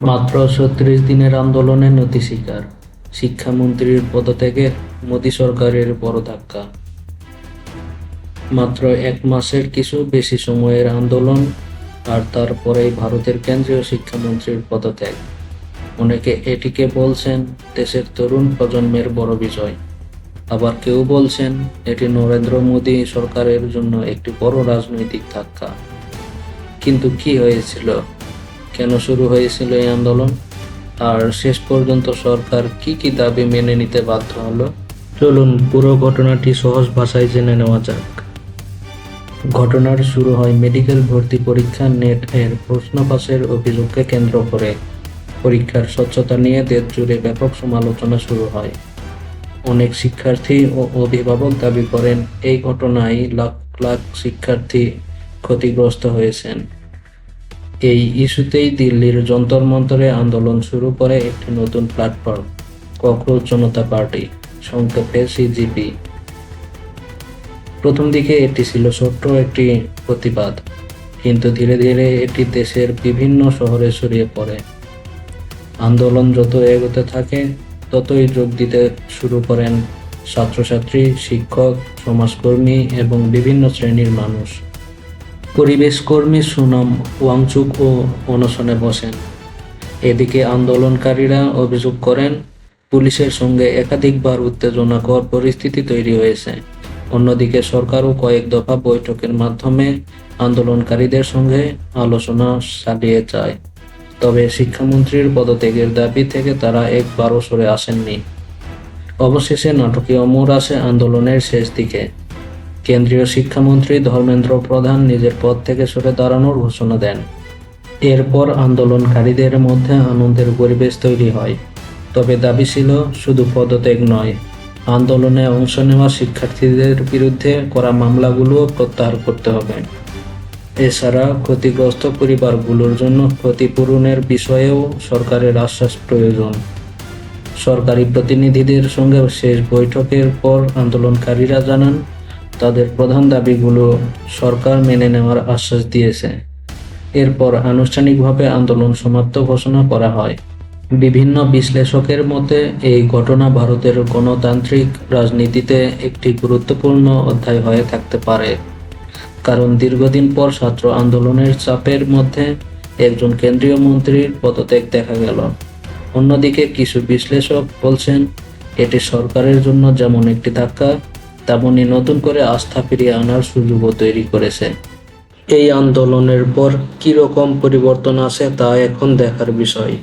মাত্র ৩৬ দিনের আন্দোলনে নতি স্বীকার, শিক্ষামন্ত্রীর পদত্যাগে মোদী সরকারের বড় ধাক্কা। মাত্র এক মাসের কিছু বেশি সময়ের আন্দোলন, আর তারপরেই ভারতের কেন্দ্রীয় শিক্ষামন্ত্রীর পদত্যাগ। অনেকে এটিকে বলছেন দেশের তরুণ প্রজন্মের বড় বিজয়, আবার কেউ বলছেন এটি নরেন্দ্র মোদী সরকারের জন্য একটি বড় রাজনৈতিক ধাক্কা। কিন্তু কি হয়েছিল, কেন শুরু হয়েছিল এই আন্দোলন, আর শেষ পর্যন্ত সরকার কি কি দাবি মেনে নিতে বাধ্য হলো? চলুন পুরো ঘটনাটি সহজ ভাষায় জেনে নেওয়া যাক। ঘটনার শুরু হয় মেডিকেল ভর্তি পরীক্ষা নেট এর প্রশ্ন ফাঁসের অভিযোগকে কেন্দ্র করে। পরীক্ষার স্বচ্ছতা নিয়ে দেশ জুড়ে ব্যাপক সমালোচনা শুরু হয়। অনেক শিক্ষার্থী ও অভিভাবক দাবি করেন এই ঘটনায় লাখ লাখ শিক্ষার্থী ক্ষতিগ্রস্ত হয়েছেন। এই ইস্যুতেই দিল্লির যন্তর মন্তরে আন্দোলন শুরু করে একটি নতুন প্ল্যাটফর্ম, ককরোচ জনতা পার্টি, সংক্ষেপে সিজিপি। প্রথম দিকে এটি ছিল ছোট্ট একটি প্রতিবাদ, কিন্তু ধীরে ধীরে এটি দেশের বিভিন্ন শহরে ছড়িয়ে পড়ে। আন্দোলন যত এগোতে থাকে ততই যোগ দিতে শুরু করেন ছাত্রছাত্রী, শিক্ষক, সমাজকর্মী এবং বিভিন্ন শ্রেণীর মানুষ। পরিবেশ কর্মী সুনাম ওয়াংচুকও অনশনে বসেন। এদিকে আন্দোলনকারীরা অভিযোগ করেন পুলিশের সঙ্গে একাধিকবার উত্তেজনাকর পরিস্থিতি তৈরি হয়েছে। অন্যদিকে সরকারও কয়েক দফা বৈঠকের মাধ্যমে আন্দোলনকারীদের সঙ্গে আলোচনা চালিয়ে যায়, তবে শিক্ষামন্ত্রীর পদত্যাগের দাবি থেকে তারা একবারও সরে আসেননি। অবশেষে নাটকীয় মোড় আসে আন্দোলনের শেষ দিকে। কেন্দ্রীয় শিক্ষামন্ত্রী ধর্মেন্দ্র প্রধান নিজের পদ থেকে সরে দাঁড়ানোর ঘোষণা দেন। এরপর আন্দোলনকারীদের মধ্যে আনন্দের পরিবেশ তৈরি হয়, তবে দাবি ছিল শুধু পদত্যাগ নয়, আন্দোলনে অংশ নেওয়া শিক্ষার্থীদের বিরুদ্ধে করা মামলাগুলোও প্রত্যাহার করতে হবে। এছাড়া ক্ষতিগ্রস্ত পরিবারগুলোর জন্য ক্ষতিপূরণের বিষয়েও সরকারের আশ্বাস প্রয়োজন। সরকারি প্রতিনিধিদের সঙ্গে শেষ বৈঠকের পর আন্দোলনকারীরা জানান তাদের প্রধান দাবিগুলো সরকার মেনে নেওয়ার আশ্বাস দিয়েছে। এরপর আনুষ্ঠানিকভাবে আন্দোলন সমাপ্ত ঘোষণা করা হয়। বিভিন্ন বিশ্লেষকের মতে এই ঘটনা ভারতের গণতান্ত্রিক রাজনীতিতে একটি গুরুত্বপূর্ণ অধ্যায় হয়ে থাকতে পারে, কারণ দীর্ঘদিন পর ছাত্র আন্দোলনের চাপের মধ্যে একজন কেন্দ্রীয় মন্ত্রীর পদত্যাগ দেখা গেল। অন্যদিকে কিছু বিশ্লেষক বলছেন এটি সরকারের জন্য যেমন একটি ধাক্কা, তেমনি নতুন করে আস্থা ফিরিয়ে আনার সুযোগও তৈরি করেছে। এই আন্দোলনের পর কী রকম পরিবর্তন আসে তা এখন দেখার বিষয়।